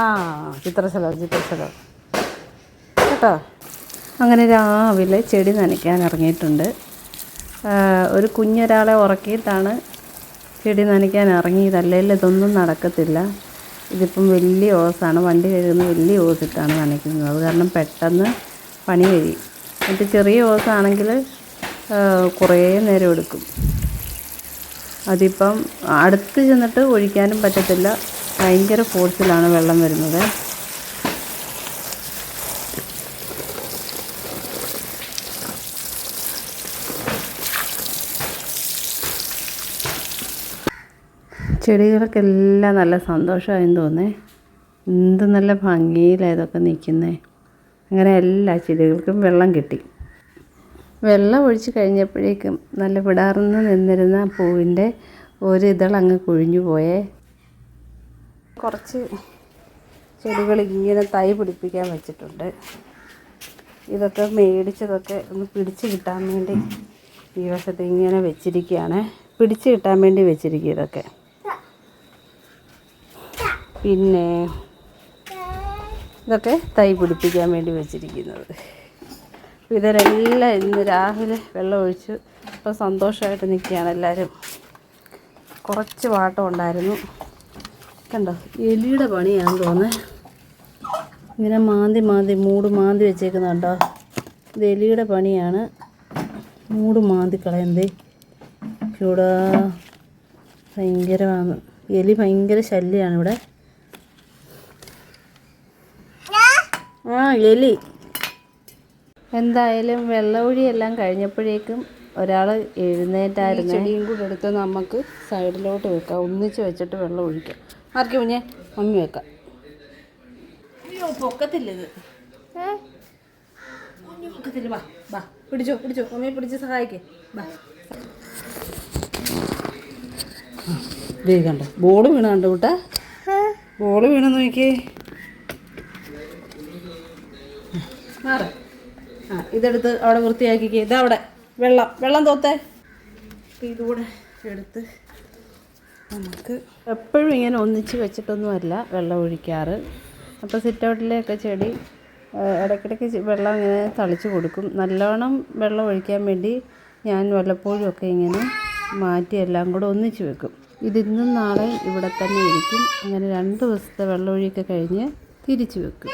ആ ചിത്രശലം കേട്ടോ. അങ്ങനെ രാവിലെ ചെടി നനയ്ക്കാൻ ഇറങ്ങിയിട്ടുണ്ട്. ഒരു കുഞ്ഞൊരാളെ ഉറക്കിയിട്ടാണ് ചെടി നനയ്ക്കാൻ ഇറങ്ങിയത്, അല്ലെങ്കിൽ ഇതൊന്നും നടക്കത്തില്ല. ഇതിപ്പം വലിയ ഓസാണ്, വണ്ടി കഴുകുന്ന വലിയ ഓസിട്ടാണ് നനയ്ക്കുന്നത്. അത് കാരണം പെട്ടെന്ന് പണി കഴിയും. മറ്റേ ചെറിയ ഓസാണെങ്കിൽ കുറേ നേരം എടുക്കും. അതിപ്പം അടുത്ത് ചെന്നിട്ട് ഒഴിക്കാനും പറ്റത്തില്ല, ഭയങ്കര ഫോഴ്സിലാണ് വെള്ളം വരുന്നത്. ചെടികൾക്കെല്ലാം നല്ല സന്തോഷമായെന്ന് തോന്നേ. എന്ത് നല്ല ഭംഗിയിലാണ് ഇതൊക്കെ നിൽക്കുന്നത്. അങ്ങനെ എല്ലാ ചെടികൾക്കും വെള്ളം കിട്ടി. വെള്ളം ഒഴിച്ച് കഴിഞ്ഞപ്പോഴേക്കും നല്ല വിടർന്ന് നിന്നിരുന്ന പൂവിൻ്റെ ഒരു ഇതളങ്ങ് കൊഴിഞ്ഞു പോയേ. കുറച്ച് ചെടികൾ ഇങ്ങനെ തൈ പിടിപ്പിക്കാൻ വെച്ചിട്ടുണ്ട്. ഇതൊക്കെ മേടിച്ചതൊക്കെ ഒന്ന് പിടിച്ച് കിട്ടാൻ വേണ്ടി ഈ വശത്ത് ഇങ്ങനെ വെച്ചിരിക്കുകയാണ്. പിടിച്ച് കിട്ടാൻ വേണ്ടി വെച്ചിരിക്കുക ഇതൊക്കെ. പിന്നെ ഇതൊക്കെ തൈ പിടിപ്പിക്കാൻ വേണ്ടി വെച്ചിരിക്കുന്നത്. ഇവരെല്ലാം ഇന്ന് രാവിലെ വെള്ളം ഒഴിച്ച് ഇപ്പോൾ സന്തോഷമായിട്ട് നിൽക്കുകയാണ് എല്ലാവരും. കുറച്ച് വാട്ടം ഉണ്ടായിരുന്നു. കണ്ടോ, എലിയുടെ പണിയാണെന്ന് തോന്നുന്നത്. ഇങ്ങനെ മൂട് മാന്തി വെച്ചേക്കുന്നുണ്ടോ? ഇത് എലിയുടെ പണിയാണ്. മൂട് മാന്തി കളയുന്നത്. ഇവിടെ ഭയങ്കരമാണ്, എലി ഭയങ്കര ശല്യമാണ് ഇവിടെ. എലി എന്തായാലും വെള്ളമൊഴിയെല്ലാം കഴിഞ്ഞപ്പോഴേക്കും ഒരാൾ എഴുന്നേറ്റായിരുന്നു. ചെടിയും കൂടെ എടുത്ത് നമുക്ക് സൈഡിലോട്ട് വെക്കാം. ഒന്നിച്ച് വെച്ചിട്ട് വെള്ളം ഒഴിക്കാം. ആർക്കും കുഞ്ഞെ മമ്മി വെക്കാം. അയ്യോ പൊക്കത്തില്ലത്, പൊക്കത്തില്ല. ബാ പിടിച്ചോ മമ്മിയെ പിടിച്ച് സഹായിക്കേ. ബാ കണ്ടോ, ബോള് വീണ കണ്ടു കൂട്ടാ. ബോള് വീണെന്ന് നോക്കിയേ. മാറ. ഇതെടുത്ത് അവിടെ വൃത്തിയാക്കിക്കേ. ഇതവിടെ വെള്ളം തോത്തേ. ഇതുകൂടെ എടുത്ത് നമുക്ക് എപ്പോഴും ഇങ്ങനെ ഒന്നിച്ച് വെച്ചിട്ടൊന്നുമല്ല വെള്ളം ഒഴിക്കാറ്. അപ്പോൾ സിറ്റൗട്ടിലെയൊക്കെ ചെടി ഇടയ്ക്കിടയ്ക്ക് വെള്ളം ഇങ്ങനെ തളിച്ച് കൊടുക്കും. നല്ലോണം വെള്ളം ഒഴിക്കാൻ വേണ്ടി ഞാൻ വല്ലപ്പോഴും ഒക്കെ ഇങ്ങനെ മാറ്റി എല്ലാം കൂടെ ഒന്നിച്ച് വെക്കും. ഇതിന്നും നാളെ ഇവിടെ തന്നെ ഇരിക്കും. അങ്ങനെ 2 ദിവസത്തെ വെള്ളമൊഴിയൊക്കെ കഴിഞ്ഞ് തിരിച്ച് വെക്കും.